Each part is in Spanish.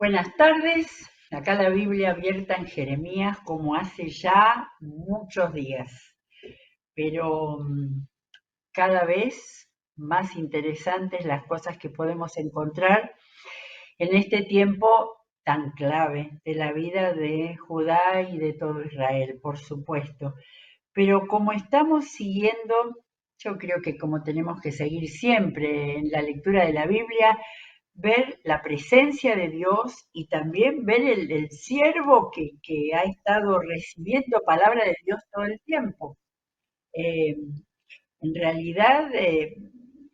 Buenas tardes, acá la Biblia abierta en Jeremías como hace ya muchos días, pero cada vez más interesantes las cosas que podemos encontrar en este tiempo tan clave de la vida de Judá y de todo Israel, por supuesto. Pero como estamos siguiendo, yo creo que como tenemos que seguir siempre en la lectura de la Biblia, ver la presencia de Dios y también ver el siervo que ha estado recibiendo palabra de Dios todo el tiempo. Eh, en realidad,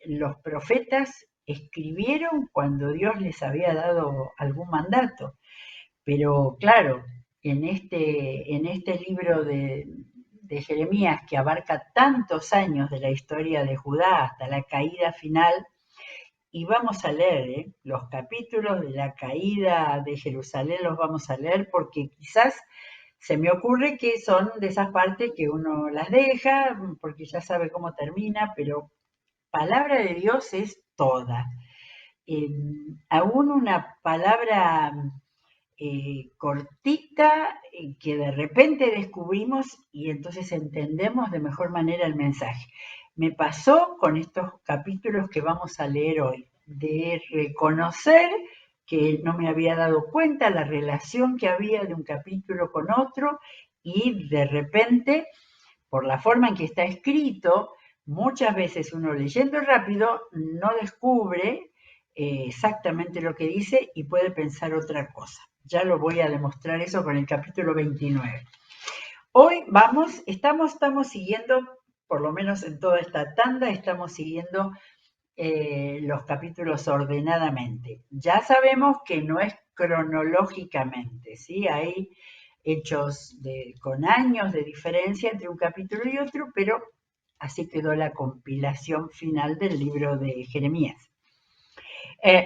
los profetas escribieron cuando Dios les había dado algún mandato, pero claro, en este libro de Jeremías, que abarca tantos años de la historia de Judá hasta la caída final, y vamos a leer los capítulos de la caída de Jerusalén, los vamos a leer porque quizás se me ocurre que son de esas partes que uno las deja porque ya sabe cómo termina, pero palabra de Dios es toda. Eh, Aún una palabra cortita que de repente descubrimos y entonces entendemos de mejor manera el mensaje. Me pasó con estos capítulos que vamos a leer hoy, de reconocer que no me había dado cuenta la relación que había de un capítulo con otro y de repente, por la forma en que está escrito, muchas veces uno leyendo rápido no descubre exactamente lo que dice y puede pensar otra cosa. Ya lo voy a demostrar eso con el capítulo 29. Hoy estamos siguiendo, por lo menos en toda esta tanda, estamos siguiendo los capítulos ordenadamente. Ya sabemos que no es cronológicamente, ¿sí? Hay con años de diferencia entre un capítulo y otro, pero así quedó la compilación final del libro de Jeremías.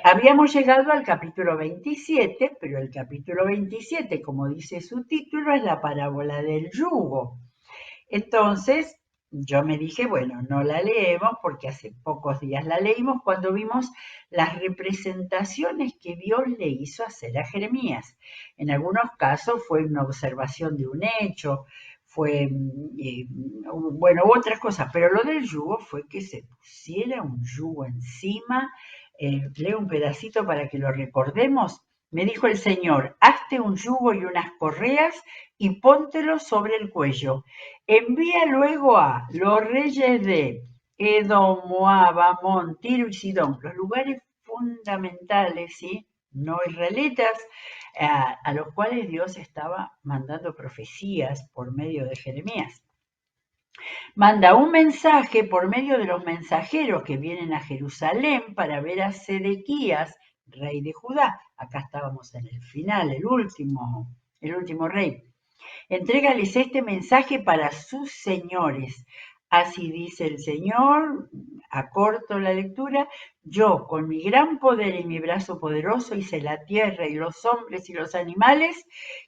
Habíamos llegado al capítulo 27, pero el capítulo 27, como dice su título, es la parábola del yugo. Entonces, yo me dije, bueno, no la leemos porque hace pocos días la leímos cuando vimos las representaciones que Dios le hizo hacer a Jeremías. En algunos casos fue una observación de un hecho, fue, bueno, otras cosas, pero lo del yugo fue que se pusiera un yugo encima. Leo un pedacito para que lo recordemos. Me dijo el Señor, hazte un yugo y unas correas y póntelo sobre el cuello. Envía luego a los reyes de Edom, Moab, Amón, Tiro y Sidón, los lugares fundamentales, ¿sí? No israelitas, a los cuales Dios estaba mandando profecías por medio de Jeremías. Manda un mensaje por medio de los mensajeros que vienen a Jerusalén para ver a Sedequías, rey de Judá. Acá estábamos en el final, el último rey. Entrégales este mensaje para sus señores. Así dice el Señor, acorto la lectura, yo con mi gran poder y mi brazo poderoso hice la tierra y los hombres y los animales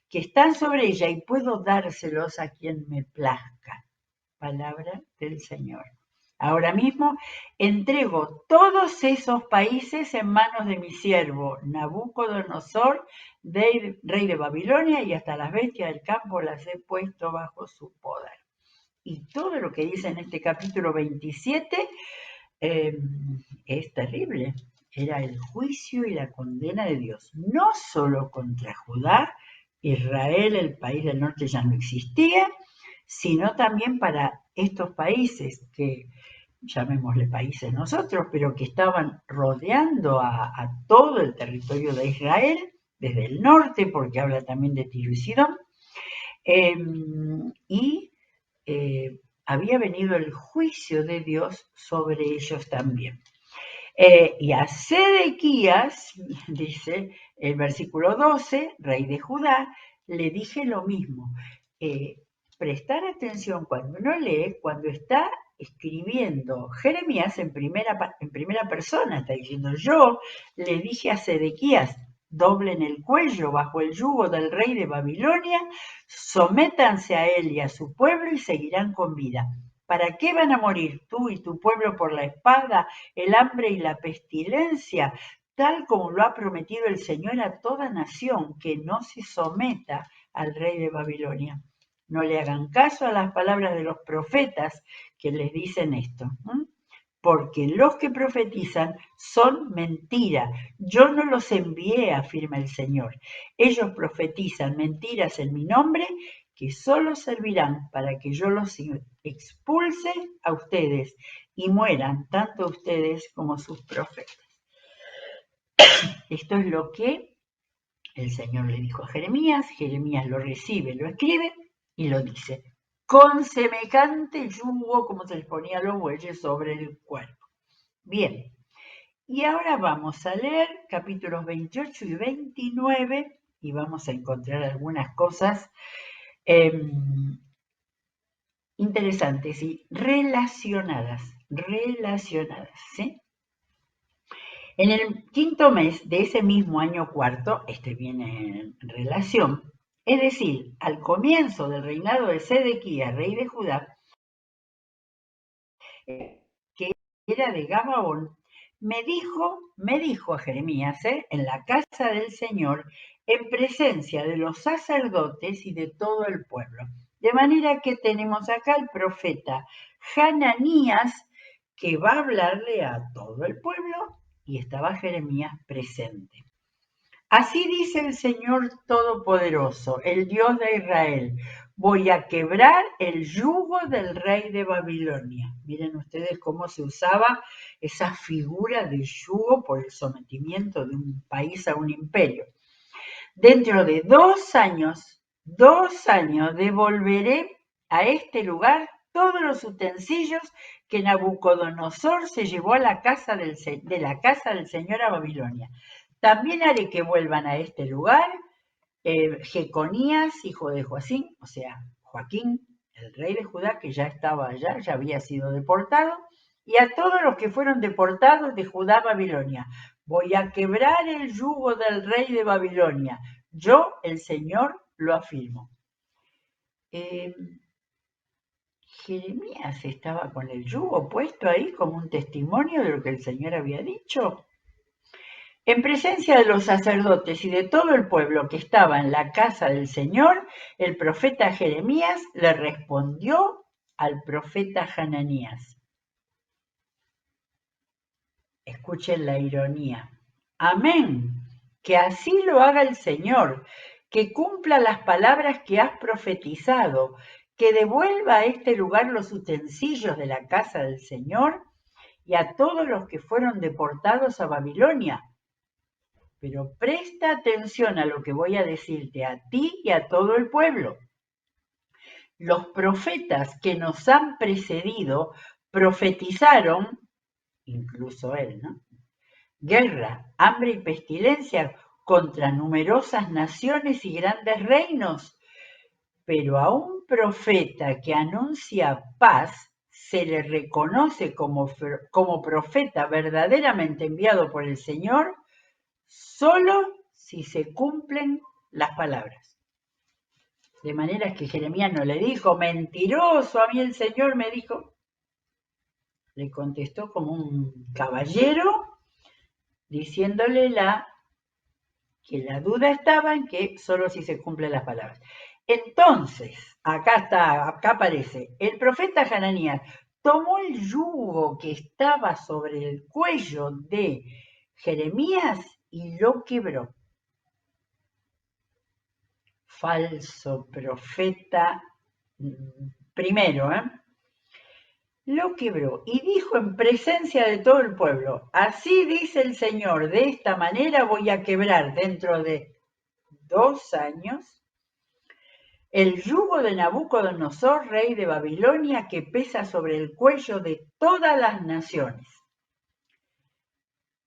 que están sobre ella y puedo dárselos a quien me plazca. Palabra del Señor. Ahora mismo entrego todos esos países en manos de mi siervo Nabucodonosor, rey de Babilonia, y hasta las bestias del campo las he puesto bajo su poder. Y todo lo que dice en este capítulo 27 eh, es terrible. Era el juicio y la condena de Dios, no solo contra Judá, Israel, el país del norte ya no existía, sino también para estos países que, llamémosle países nosotros, pero que estaban rodeando a todo el territorio de Israel, desde el norte, porque habla también de Tiro y Sidón, eh, y había venido el juicio de Dios sobre ellos también. Y a Sedequías, dice el versículo 12, rey de Judá, le dije lo mismo. Eh, Prestar atención cuando uno lee, cuando está escribiendo Jeremías en primera persona, está diciendo yo le dije a Sedequías, doblen el cuello bajo el yugo del rey de Babilonia, sométanse a él y a su pueblo y seguirán con vida. ¿Para qué van a morir tú y tu pueblo por la espada, el hambre y la pestilencia? tal como lo ha prometido el Señor a toda nación que no se someta al rey de Babilonia. No le hagan caso a las palabras de los profetas que les dicen esto, porque los que profetizan son mentira. Yo no los envié, afirma el Señor. Ellos profetizan mentiras en mi nombre que solo servirán para que yo los expulse a ustedes y mueran tanto ustedes como sus profetas. Esto es lo que el Señor le dijo a Jeremías. Jeremías lo recibe, lo escribe y lo dice. Con semejante yugo como se les ponía a los bueyes sobre el cuerpo. Bien, y ahora vamos a leer capítulos 28 y 29 y vamos a encontrar algunas cosas interesantes y relacionadas, ¿sí? En el quinto mes de ese mismo año cuarto, este viene en relación, es decir, al comienzo del reinado de Sedequías, rey de Judá, que era de Gabaón, me dijo a Jeremías, en la casa del Señor, en presencia de los sacerdotes y de todo el pueblo. De manera que tenemos acá al profeta Hananías, que va a hablarle a todo el pueblo, y estaba Jeremías presente. Así dice el Señor Todopoderoso, el Dios de Israel: voy a quebrar el yugo del rey de Babilonia. Miren ustedes cómo se usaba esa figura de yugo por el sometimiento de un país a un imperio. Dentro de 2 años, devolveré a este lugar todos los utensilios que Nabucodonosor se llevó a la casa de la casa del Señor a Babilonia. También haré que vuelvan a este lugar Jeconías, hijo de Joacín, o sea, Joaquín, el rey de Judá, que ya estaba allá, ya había sido deportado, y a todos los que fueron deportados de Judá a Babilonia. Voy a quebrar el yugo del rey de Babilonia. Yo, el Señor, lo afirmo. Jeremías estaba con el yugo puesto ahí como un testimonio de lo que el Señor había dicho. En presencia de los sacerdotes y de todo el pueblo que estaba en la casa del Señor, el profeta Jeremías le respondió al profeta Hananías. Escuchen la ironía. Amén, que así lo haga el Señor, que cumpla las palabras que has profetizado, que devuelva a este lugar los utensilios de la casa del Señor y a todos los que fueron deportados a Babilonia. Pero presta atención a lo que voy a decirte a ti y a todo el pueblo. Los profetas que nos han precedido profetizaron, incluso él, ¿no?, guerra, hambre y pestilencia contra numerosas naciones y grandes reinos. Pero a un profeta que anuncia paz se le reconoce como profeta verdaderamente enviado por el Señor solo si se cumplen las palabras. De manera que Jeremías no le dijo, mentiroso, a mí el Señor me dijo. Le contestó como un caballero, diciéndole que la duda estaba en que solo si se cumplen las palabras. Entonces, acá aparece, el profeta Hananías tomó el yugo que estaba sobre el cuello de Jeremías y lo quebró. Falso profeta primero, lo quebró y dijo en presencia de todo el pueblo, así dice el Señor, de esta manera voy a quebrar dentro de 2 años el yugo de Nabucodonosor, rey de Babilonia, que pesa sobre el cuello de todas las naciones.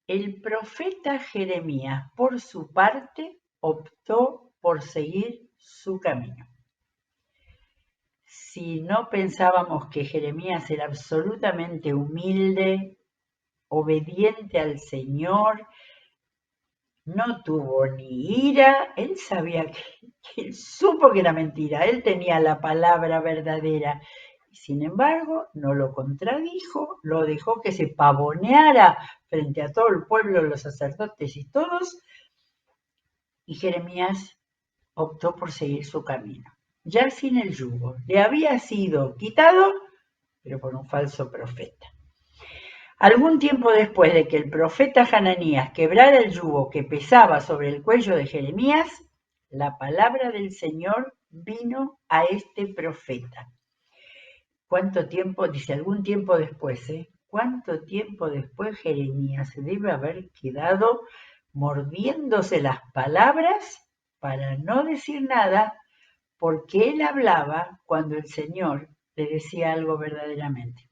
El profeta Jeremías, por su parte, optó por seguir su camino. Si no pensábamos que Jeremías era absolutamente humilde, obediente al Señor, no tuvo ni ira, él sabía él supo que era mentira, él tenía la palabra verdadera Sin embargo, no lo contradijo, lo dejó que se pavoneara frente a todo el pueblo, los sacerdotes y todos, y Jeremías optó por seguir su camino, ya sin el yugo. Le había sido quitado, pero por un falso profeta. Algún tiempo después de que el profeta Hananías quebrara el yugo que pesaba sobre el cuello de Jeremías, la palabra del Señor vino a este profeta. ¿Cuánto tiempo? Dice, algún tiempo después, ¿Cuánto tiempo después Jeremías se debe haber quedado mordiéndose las palabras para no decir nada, porque él hablaba cuando el Señor le decía algo verdaderamente?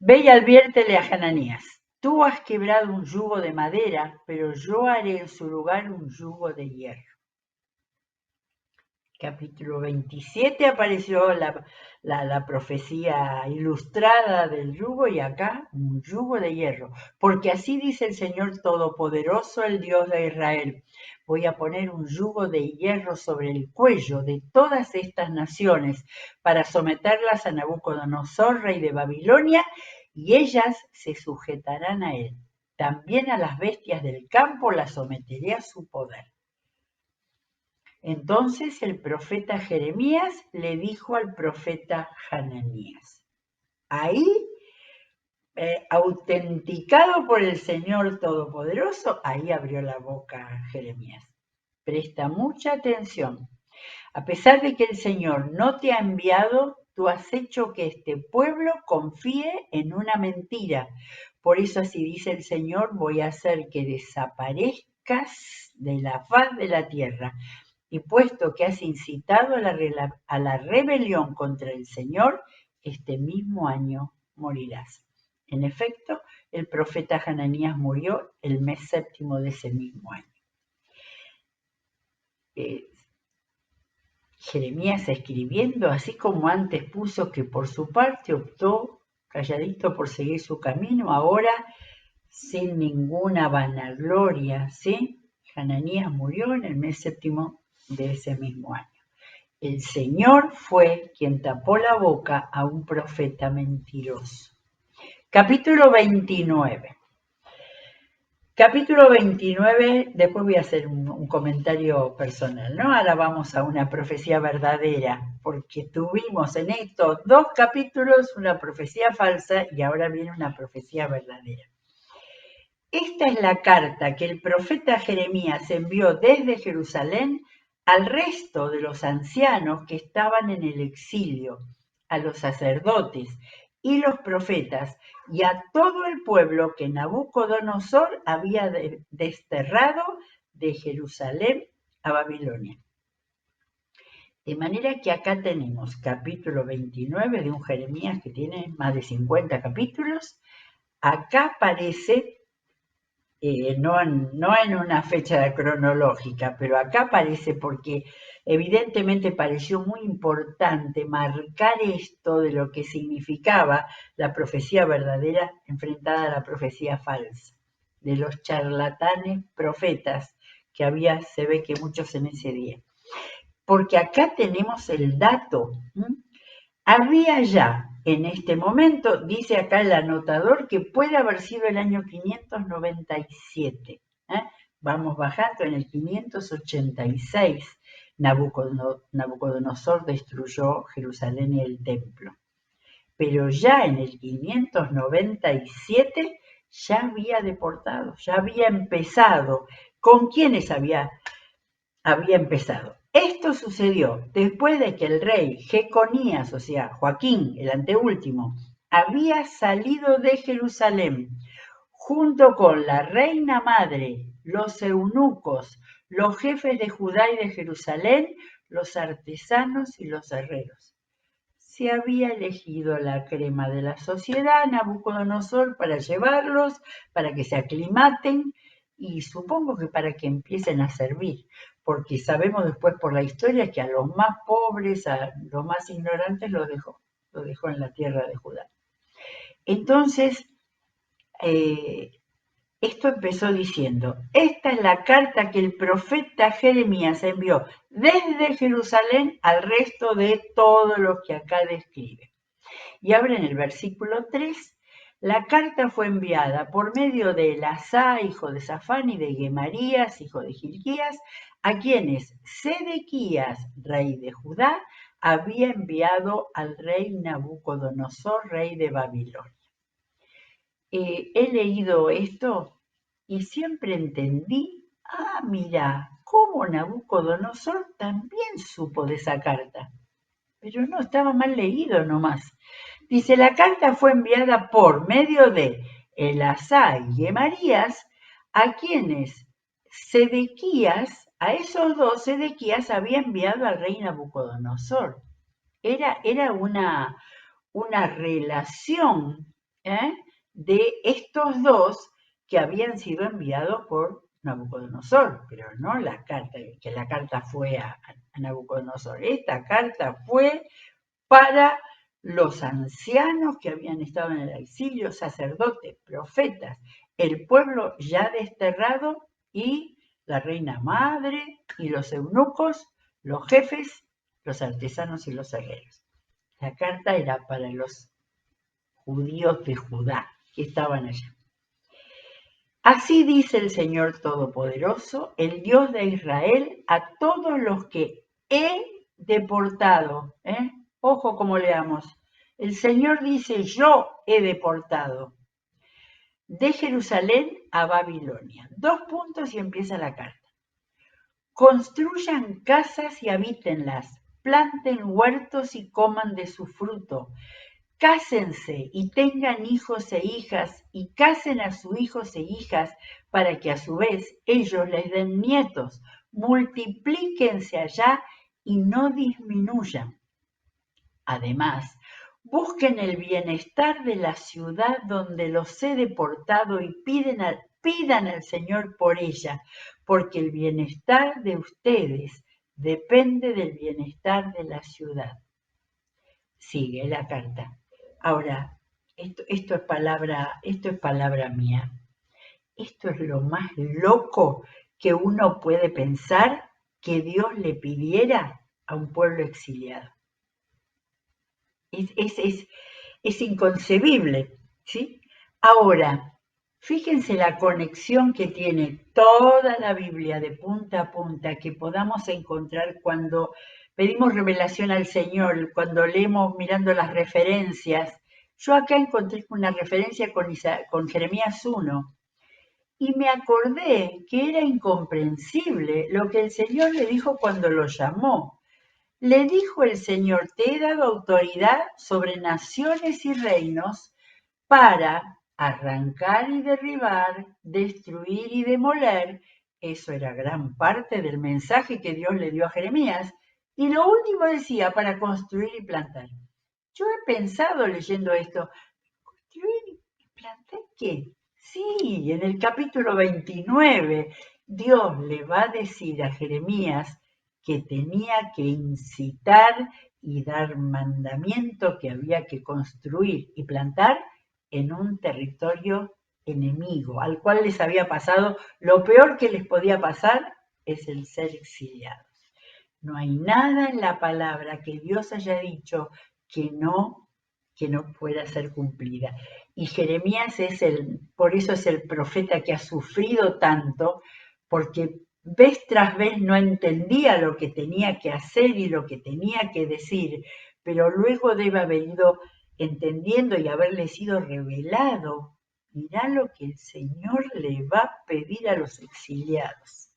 Ve y adviértele a Hananías, tú has quebrado un yugo de madera, pero yo haré en su lugar un yugo de hierro. Capítulo 27 apareció la profecía ilustrada del yugo, y acá un yugo de hierro. Porque así dice el Señor Todopoderoso, el Dios de Israel: voy a poner un yugo de hierro sobre el cuello de todas estas naciones para someterlas a Nabucodonosor, rey de Babilonia, y ellas se sujetarán a él. También a las bestias del campo las someteré a su poder. Entonces el profeta Jeremías le dijo al profeta Hananías. Ahí, autenticado por el Señor Todopoderoso, ahí abrió la boca Jeremías. Presta mucha atención. A pesar de que el Señor no te ha enviado, tú has hecho que este pueblo confíe en una mentira. Por eso así dice el Señor: voy a hacer que desaparezcas de la faz de la tierra. Y puesto que has incitado a la rebelión contra el Señor, este mismo año morirás. En efecto, el profeta Hananías murió el mes séptimo de ese mismo año. Jeremías escribiendo, así como antes puso que por su parte optó calladito por seguir su camino, ahora sin ninguna vanagloria, ¿sí? Hananías murió en el mes séptimo de ese mismo año. El Señor fue quien tapó la boca a un profeta mentiroso. Capítulo 29. Capítulo 29, después voy a hacer un comentario personal, ¿no? Ahora vamos a una profecía verdadera, porque tuvimos en estos 2 capítulos una profecía falsa y ahora viene una profecía verdadera. Esta es la carta que el profeta Jeremías envió desde Jerusalén al resto de los ancianos que estaban en el exilio, a los sacerdotes y los profetas, y a todo el pueblo que Nabucodonosor había desterrado de Jerusalén a Babilonia. De manera que acá tenemos capítulo 29 de un Jeremías que tiene más de 50 capítulos. Acá aparece, no en una fecha cronológica, pero acá aparece porque evidentemente pareció muy importante marcar esto de lo que significaba la profecía verdadera enfrentada a la profecía falsa, de los charlatanes profetas que había, se ve que muchos en ese día. Porque acá tenemos el dato. Había ya en este momento, dice acá el anotador, que puede haber sido el año 597. Vamos bajando, en el 586 Nabucodonosor destruyó Jerusalén y el templo. Pero ya en el 597 ya había deportado, ya había empezado. ¿Con quiénes había empezado? Esto sucedió después de que el rey Jeconías, o sea, Joaquín, el anteúltimo, había salido de Jerusalén junto con la reina madre, los eunucos, los jefes de Judá y de Jerusalén, los artesanos y los herreros. Se había elegido la crema de la sociedad, Nabucodonosor, para llevarlos, para que se aclimaten y supongo que para que empiecen a servir, porque sabemos después por la historia que a los más pobres, a los más ignorantes los dejó en la tierra de Judá. Entonces, esto empezó diciendo, esta es la carta que el profeta Jeremías envió desde Jerusalén al resto de todos los que acá describe. Y ahora en el versículo 3, la carta fue enviada por medio de Elasá, hijo de Safán, y de Gemarías, hijo de Gilquías, a quienes Sedequías, rey de Judá, había enviado al rey Nabucodonosor, rey de Babilonia. He leído esto y siempre entendí, mira, cómo Nabucodonosor también supo de esa carta, pero no, estaba mal leído nomás. Dice, la carta fue enviada por medio de Elasá y Gemarías, a quienes Sedequías, a esos dos Sedequías había enviado al rey Nabucodonosor. Era una relación de estos dos que habían sido enviados por Nabucodonosor, pero no la carta, que la carta fue a Nabucodonosor. Esta carta fue para los ancianos que habían estado en el exilio, sacerdotes, profetas, el pueblo ya desterrado y la reina madre y los eunucos, los jefes, los artesanos y los herreros. La carta era para los judíos de Judá que estaban allá. Así dice el Señor Todopoderoso, el Dios de Israel, a todos los que he deportado. Ojo como leamos. El Señor dice, yo he deportado de Jerusalén a Babilonia. 2 puntos y empieza la carta. Construyan casas y habítenlas, planten huertos y coman de su fruto. Cásense y tengan hijos e hijas y casen a sus hijos e hijas para que a su vez ellos les den nietos. Multiplíquense allá y no disminuyan. Además, busquen el bienestar de la ciudad donde los he deportado y pidan al Señor por ella, porque el bienestar de ustedes depende del bienestar de la ciudad. Sigue la carta. Ahora, esto es palabra mía. Esto es lo más loco que uno puede pensar que Dios le pidiera a un pueblo exiliado. Es inconcebible, ¿sí? Ahora, fíjense la conexión que tiene toda la Biblia de punta a punta que podamos encontrar cuando pedimos revelación al Señor, cuando leemos mirando las referencias. Yo acá encontré una referencia con Jeremías 1 y me acordé que era incomprensible lo que el Señor le dijo cuando lo llamó. Le dijo el Señor, te he dado autoridad sobre naciones y reinos para arrancar y derribar, destruir y demoler. Eso era gran parte del mensaje que Dios le dio a Jeremías. Y lo último decía, para construir y plantar. Yo he pensado leyendo esto, ¿construir y plantar qué? Sí, en el capítulo 29, Dios le va a decir a Jeremías que tenía que incitar y dar mandamiento que había que construir y plantar en un territorio enemigo, al cual les había pasado, lo peor que les podía pasar es el ser exiliados. No hay nada en la palabra que Dios haya dicho que no pueda ser cumplida. Y Jeremías por eso es el profeta que ha sufrido tanto, porque vez tras vez no entendía lo que tenía que hacer y lo que tenía que decir, pero luego debe haber ido entendiendo y haberle sido revelado. Mirá lo que el Señor le va a pedir a los exiliados.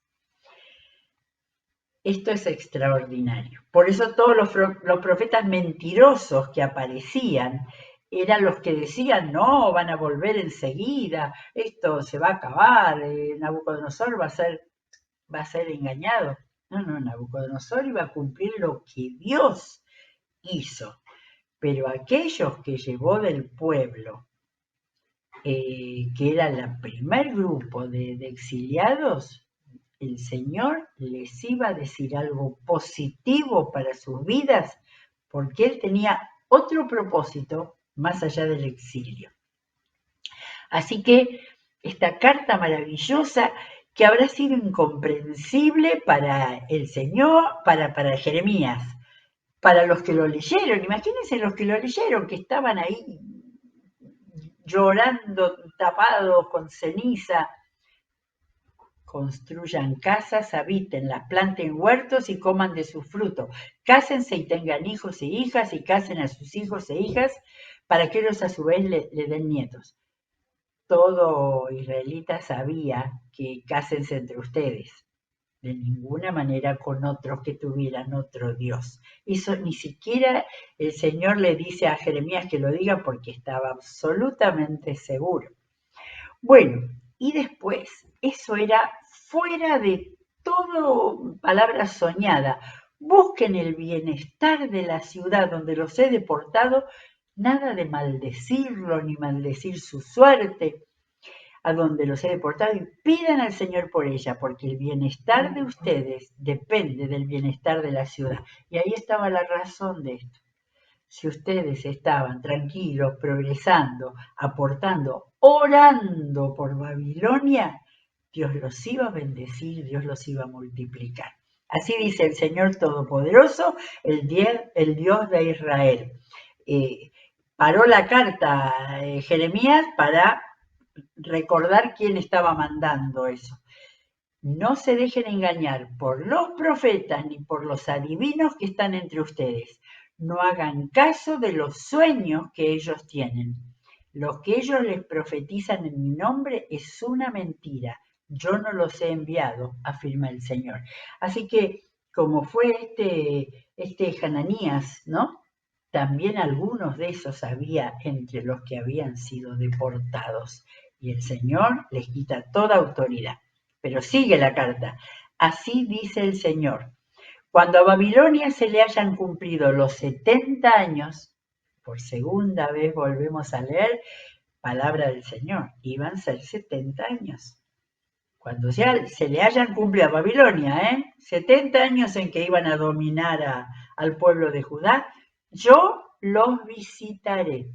Esto es extraordinario. Por eso todos los profetas mentirosos que aparecían eran los que decían, no, van a volver enseguida, esto se va a acabar, Nabucodonosor va a ser engañado. No, Nabucodonosor iba a cumplir lo que Dios hizo. Pero aquellos que llevó del pueblo, que era el primer grupo de exiliados, el Señor les iba a decir algo positivo para sus vidas, porque Él tenía otro propósito más allá del exilio. Así que esta carta maravillosa que habrá sido incomprensible para el Señor, para Jeremías, para los que lo leyeron. Imagínense los que lo leyeron, que estaban ahí llorando, tapados con ceniza. Construyan casas, habítenlas, planten huertos y coman de su fruto. Cásense y tengan hijos e hijas y casen a sus hijos e hijas para que ellos a su vez le den nietos. Todo israelita sabía que cásense entre ustedes, de ninguna manera con otros que tuvieran otro Dios. Eso ni siquiera el Señor le dice a Jeremías que lo diga porque estaba absolutamente seguro. Bueno, y después, eso era fuera de todo palabra soñada. Busquen el bienestar de la ciudad donde los he deportado, nada de maldecirlo ni maldecir su suerte a donde los he deportado y pidan al Señor por ella, porque el bienestar de ustedes depende del bienestar de la ciudad. Y ahí estaba la razón de esto. Si ustedes estaban tranquilos, progresando, aportando, orando por Babilonia, Dios los iba a bendecir, Dios los iba a multiplicar. Así dice el Señor Todopoderoso, el Dios de Israel. Paró la carta Jeremías para recordar quién estaba mandando eso. No se dejen engañar por los profetas ni por los adivinos que están entre ustedes. No hagan caso de los sueños que ellos tienen. Lo que ellos les profetizan en mi nombre es una mentira. Yo no los he enviado, afirma el Señor. Así que, como fue este Hananías, ¿no? También algunos de esos había entre los que habían sido deportados. Y el Señor les quita toda autoridad. Pero sigue la carta. Así dice el Señor. Cuando a Babilonia se le hayan cumplido los 70 años, por segunda vez volvemos a leer palabra del Señor, iban a ser 70 años. Cuando se le hayan cumplido a Babilonia, 70 años en que iban a dominar al pueblo de Judá, yo los visitaré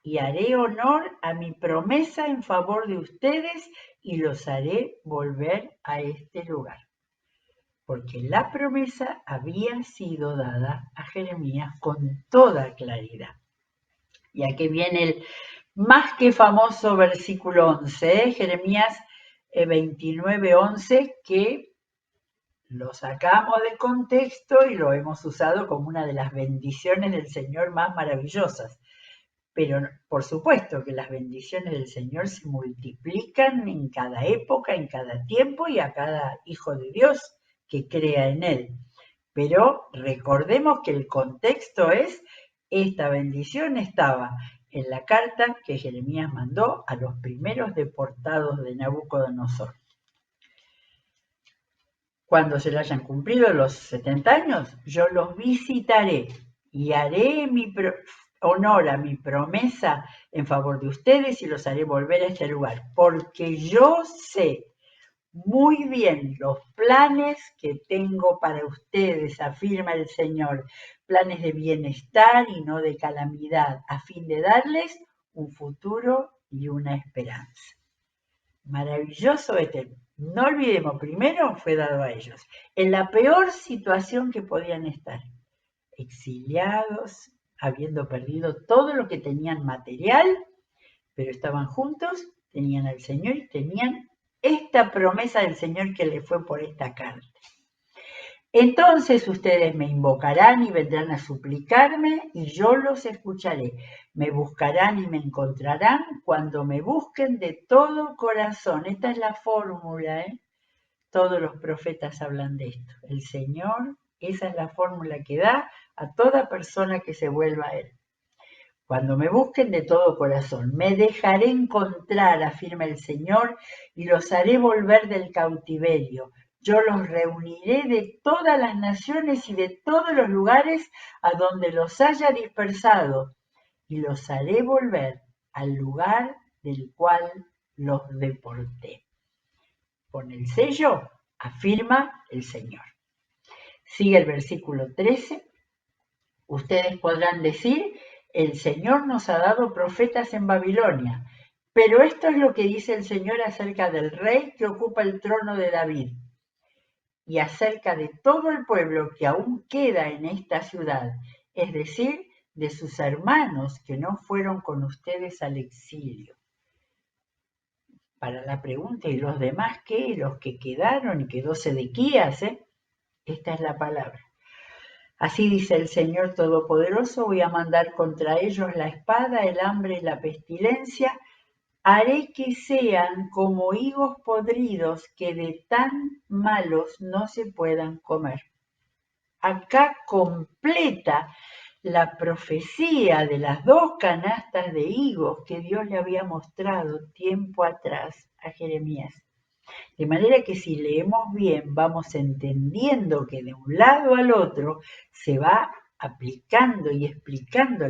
y haré honor a mi promesa en favor de ustedes y los haré volver a este lugar. Porque la promesa había sido dada a Jeremías con toda claridad. Y aquí viene el más que famoso versículo 11, Jeremías 29:11, que lo sacamos de contexto y lo hemos usado como una de las bendiciones del Señor más maravillosas. Pero por supuesto que las bendiciones del Señor se multiplican en cada época, en cada tiempo y a cada hijo de Dios que crea en Él. Pero recordemos que el contexto es, esta bendición estaba en la carta que Jeremías mandó a los primeros deportados de Nabucodonosor. Cuando se le hayan cumplido los 70 años, yo los visitaré y haré honor a mi promesa en favor de ustedes y los haré volver a este lugar, porque yo sé muy bien los planes que tengo para ustedes, afirma el Señor, planes de bienestar y no de calamidad, a fin de darles un futuro y una esperanza. Maravilloso este. No olvidemos, primero fue dado a ellos, en la peor situación que podían estar, exiliados, habiendo perdido todo lo que tenían material, pero estaban juntos, tenían al Señor y tenían esta promesa del Señor que le fue por esta carta. Entonces ustedes me invocarán y vendrán a suplicarme y yo los escucharé. Me buscarán y me encontrarán cuando me busquen de todo corazón. Esta es la fórmula, Todos los profetas hablan de esto. El Señor, esa es la fórmula que da a toda persona que se vuelva a Él. Cuando me busquen de todo corazón, me dejaré encontrar, afirma el Señor, y los haré volver del cautiverio. Yo los reuniré de todas las naciones y de todos los lugares a donde los haya dispersado, y los haré volver al lugar del cual los deporté. Con el sello, afirma el Señor. Sigue el versículo 13. Ustedes podrán decir, el Señor nos ha dado profetas en Babilonia, Pero esto es lo que dice el Señor acerca del rey que ocupa el trono de David y acerca de todo el pueblo que aún queda en esta ciudad, es decir, de sus hermanos que no fueron con ustedes al exilio. Para la pregunta, ¿y los demás qué? Los que quedaron y quedó Sedequías, Esta es la palabra. Así dice el Señor Todopoderoso, voy a mandar contra ellos la espada, el hambre y la pestilencia, haré que sean como higos podridos que de tan malos no se puedan comer. Acá completa la profecía de las 2 canastas de higos que Dios le había mostrado tiempo atrás a Jeremías. De manera que si leemos bien, vamos entendiendo que de un lado al otro se va aplicando y explicando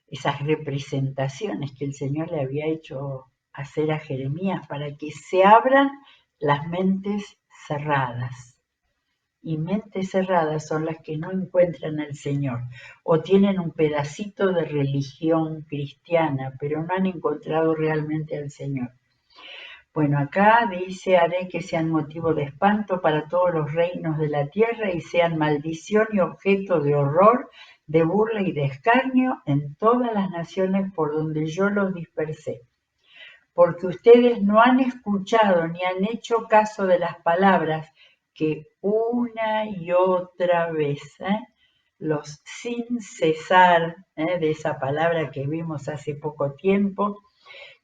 esas representaciones que el Señor le había hecho hacer a Jeremías para que se abran las mentes cerradas. Y mentes cerradas son las que no encuentran al Señor o tienen un pedacito de religión cristiana, pero no han encontrado realmente al Señor. Bueno, acá dice, haré que sean motivo de espanto para todos los reinos de la tierra y sean maldición y objeto de horror, de burla y de escarnio en todas las naciones por donde yo los dispersé. Porque ustedes no han escuchado ni han hecho caso de las palabras que una y otra vez, los sin cesar, de esa palabra que vimos hace poco tiempo,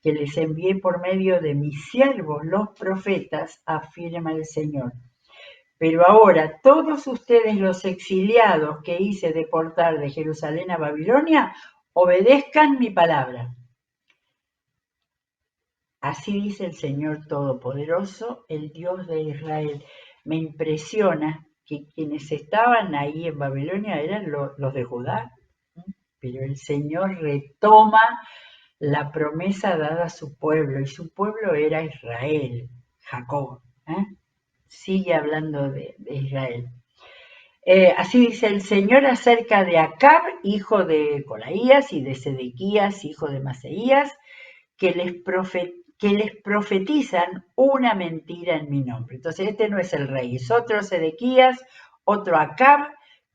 que les envié por medio de mis siervos los profetas, afirma el Señor. Pero ahora todos ustedes los exiliados que hice deportar de Jerusalén a Babilonia, obedezcan mi palabra. Así dice el Señor Todopoderoso, el Dios de Israel. Me impresiona que quienes estaban ahí en Babilonia eran los de Judá, pero el Señor retoma la promesa dada a su pueblo, y su pueblo era Israel, Jacob. Sigue hablando de Israel. Así dice el Señor acerca de Acab, hijo de Colaías, y de Sedequías, hijo de Maseías, que les profetizan una mentira en mi nombre. Entonces, este no es el rey, es otro Sedequías, otro Acab,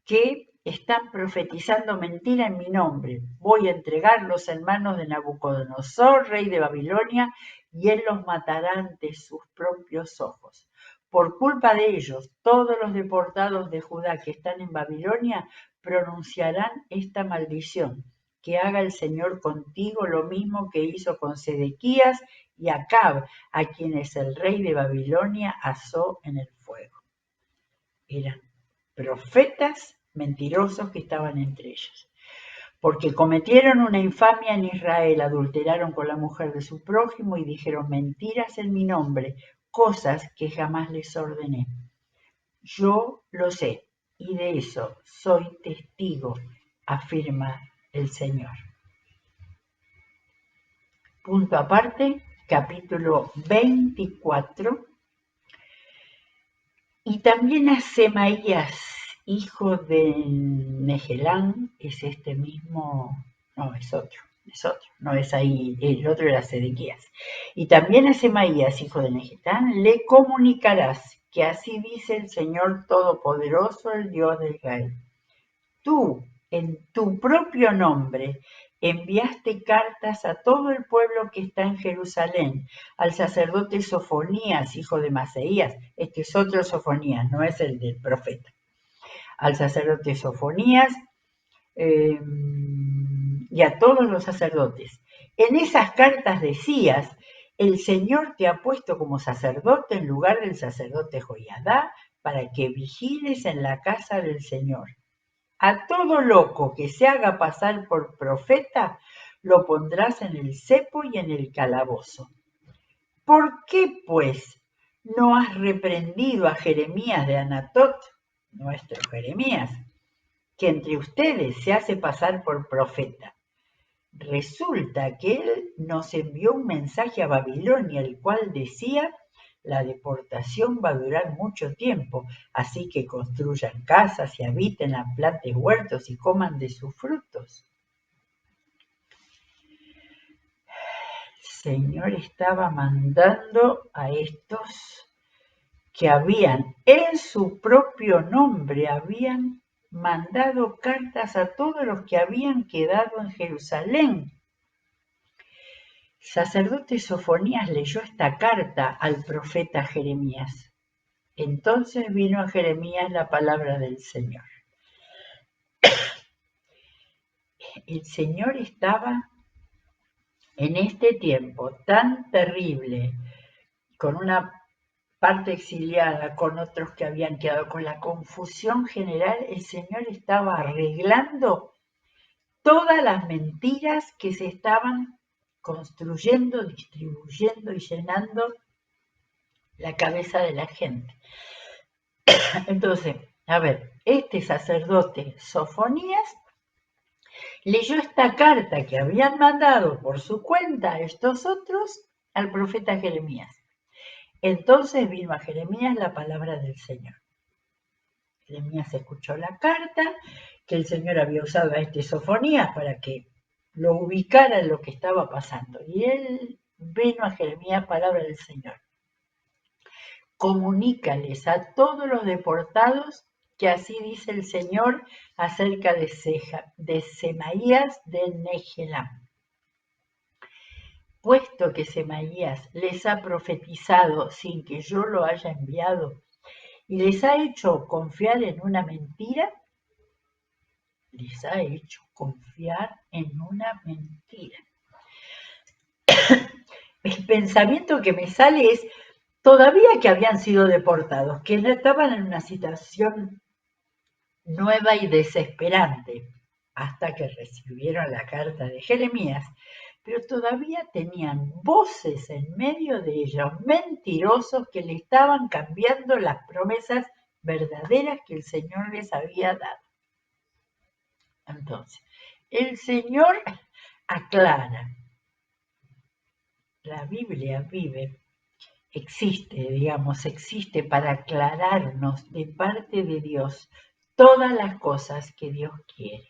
que están profetizando mentira en mi nombre. Voy a entregarlos en manos de Nabucodonosor, rey de Babilonia, y él los matará ante sus propios ojos. Por culpa de ellos, todos los deportados de Judá que están en Babilonia pronunciarán esta maldición. Que haga el Señor contigo lo mismo que hizo con Sedequías y Acab, a quienes el rey de Babilonia asó en el fuego. Eran profetas mentirosos que estaban entre ellos, porque cometieron una infamia en Israel, adulteraron con la mujer de su prójimo y dijeron mentiras en mi nombre, cosas que jamás les ordené. Yo lo sé, y de eso soy testigo, afirma el Señor. Punto aparte, capítulo 24. Y también a Semaías, hijo de Nehelán, es este mismo, no, es otro, no es ahí, el otro era Sedequías. Y también a Semaías, hijo de Nehelán, le comunicarás que así dice el Señor Todopoderoso, el Dios de Israel. Tú, en tu propio nombre, enviaste cartas a todo el pueblo que está en Jerusalén, al sacerdote Sofonías, hijo de Maseías, este es otro Sofonías, no es el del profeta, al sacerdote Sofonías y a todos los sacerdotes. En esas cartas decías, el Señor te ha puesto como sacerdote en lugar del sacerdote Joiadá para que vigiles en la casa del Señor. A todo loco que se haga pasar por profeta, lo pondrás en el cepo y en el calabozo. ¿Por qué, pues, no has reprendido a Jeremías de Anatot, nuestro Jeremías, que entre ustedes se hace pasar por profeta? Resulta que él nos envió un mensaje a Babilonia, el cual decía: la deportación va a durar mucho tiempo, así que construyan casas y habiten, planten huertos y coman de sus frutos. Señor estaba mandando a estos que habían, en su propio nombre, habían mandado cartas a todos los que habían quedado en Jerusalén. El sacerdote Sofonías leyó esta carta al profeta Jeremías. Entonces vino a Jeremías la palabra del Señor. El Señor estaba en este tiempo tan terrible, con una parte exiliada, con otros que habían quedado, con la confusión general, el Señor estaba arreglando todas las mentiras que se estaban construyendo, distribuyendo y llenando la cabeza de la gente. Entonces, a ver, este sacerdote Sofonías leyó esta carta que habían mandado por su cuenta estos otros al profeta Jeremías. Entonces vino a Jeremías la palabra del Señor. Jeremías escuchó la carta que el Señor había usado a este Sofonías para que lo ubicara en lo que estaba pasando. Y él vino a Jeremías palabra del Señor. Comunícales a todos los deportados que así dice el Señor acerca de Semaías de Nehelam. Puesto que Semaías les ha profetizado sin que yo lo haya enviado y les ha hecho confiar en una mentira, El pensamiento que me sale es todavía que habían sido deportados, que no estaban en una situación nueva y desesperante, hasta que recibieron la carta de Jeremías, pero todavía tenían voces en medio de ellos, mentirosos que le estaban cambiando las promesas verdaderas que el Señor les había dado. Entonces, el Señor aclara. La Biblia existe para aclararnos de parte de Dios todas las cosas que Dios quiere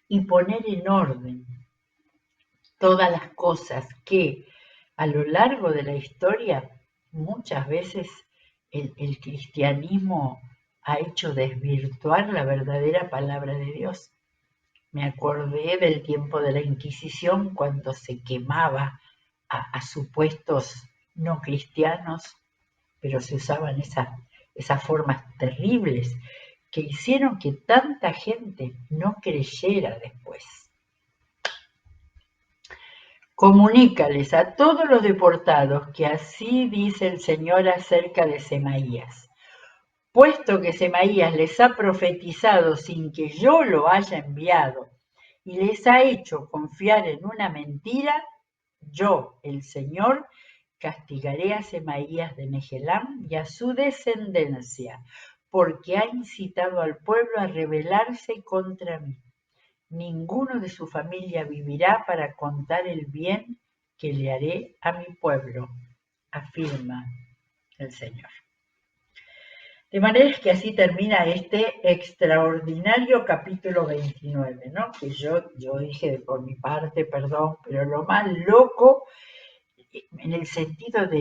y poner en orden todas las cosas que a lo largo de la historia muchas veces el cristianismo ha hecho desvirtuar la verdadera palabra de Dios. Me acordé del tiempo de la Inquisición cuando se quemaba a supuestos no cristianos, pero se usaban esas formas terribles que hicieron que tanta gente no creyera después. Comunícales a todos los deportados que así dice el Señor acerca de Semaías. Puesto que Semaías les ha profetizado sin que yo lo haya enviado y les ha hecho confiar en una mentira, yo, el Señor, castigaré a Semaías de Nehelam y a su descendencia, porque ha incitado al pueblo a rebelarse contra mí. Ninguno de su familia vivirá para contar el bien que le haré a mi pueblo, afirma el Señor. De manera que así termina este extraordinario capítulo 29, ¿no? Que yo dije por mi parte, perdón, pero lo más loco en el sentido de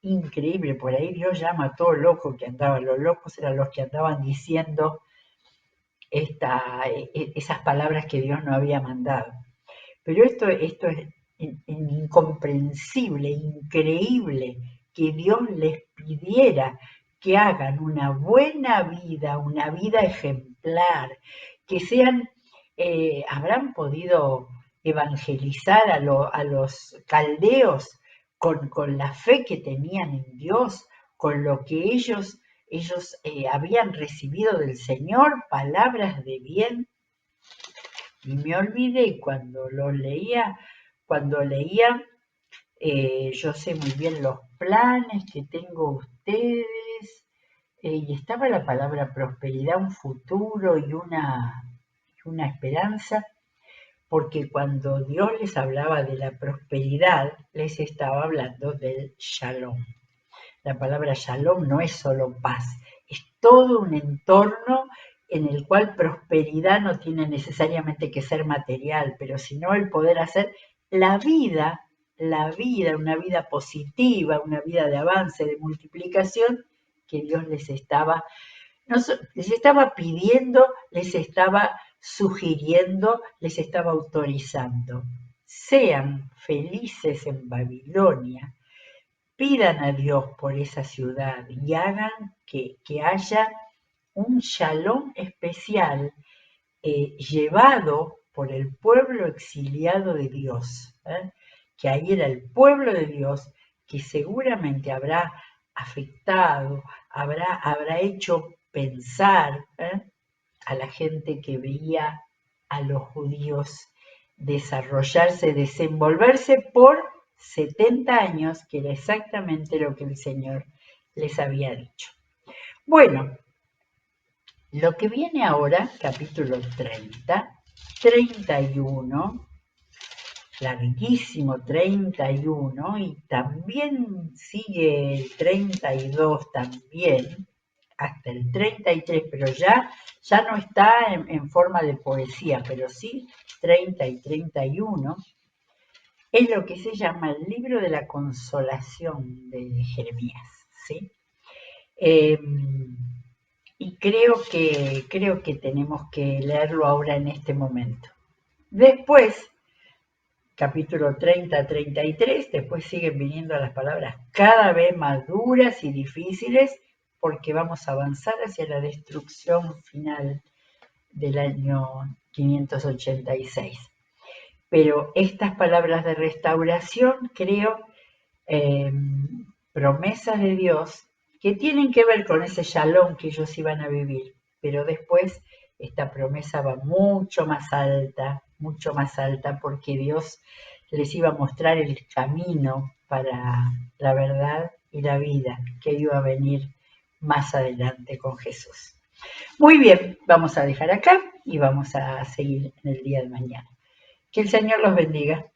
increíble, por ahí Dios llama a todo loco que andaba, los locos eran los que andaban diciendo esas palabras que Dios no había mandado. Pero esto es incomprensible, increíble, que Dios les pidiera que hagan una buena vida, una vida ejemplar, que habrán podido evangelizar a los caldeos con la fe que tenían en Dios, con lo que ellos habían recibido del Señor, palabras de bien. Y me olvidé cuando leía, yo sé muy bien los planes que tengo ustedes, y estaba la palabra prosperidad, un futuro y una esperanza, porque cuando Dios les hablaba de la prosperidad, les estaba hablando del shalom. La palabra shalom no es solo paz, es todo un entorno en el cual prosperidad no tiene necesariamente que ser material, pero sino el poder hacer la vida, una vida positiva, una vida de avance, de multiplicación, que Dios les estaba pidiendo, les estaba sugiriendo, les estaba autorizando. Sean felices en Babilonia, pidan a Dios por esa ciudad y hagan que haya un shalom especial llevado por el pueblo exiliado de Dios, que ahí era el pueblo de Dios, que seguramente habrá afectado, habrá hecho pensar a la gente que veía a los judíos desarrollarse, desenvolverse por 70 años, que era exactamente lo que el Señor les había dicho. Bueno, lo que viene ahora, capítulo 30, 31, larguísimo 31, y también sigue el 32 también, hasta el 33, pero ya no está en forma de poesía, pero sí 30 y 31, es lo que se llama el libro de la consolación de Jeremías, ¿sí? Y creo que tenemos que leerlo ahora en este momento. Después, capítulo 30, 33, después siguen viniendo las palabras cada vez más duras y difíciles porque vamos a avanzar hacia la destrucción final del año 586. Pero estas palabras de restauración, creo, eh, promesas de Dios que tienen que ver con ese shalom que ellos iban a vivir, pero después esta promesa va mucho más alta, porque Dios les iba a mostrar el camino para la verdad y la vida que iba a venir más adelante con Jesús. Muy bien, vamos a dejar acá y vamos a seguir en el día de mañana. Que el Señor los bendiga.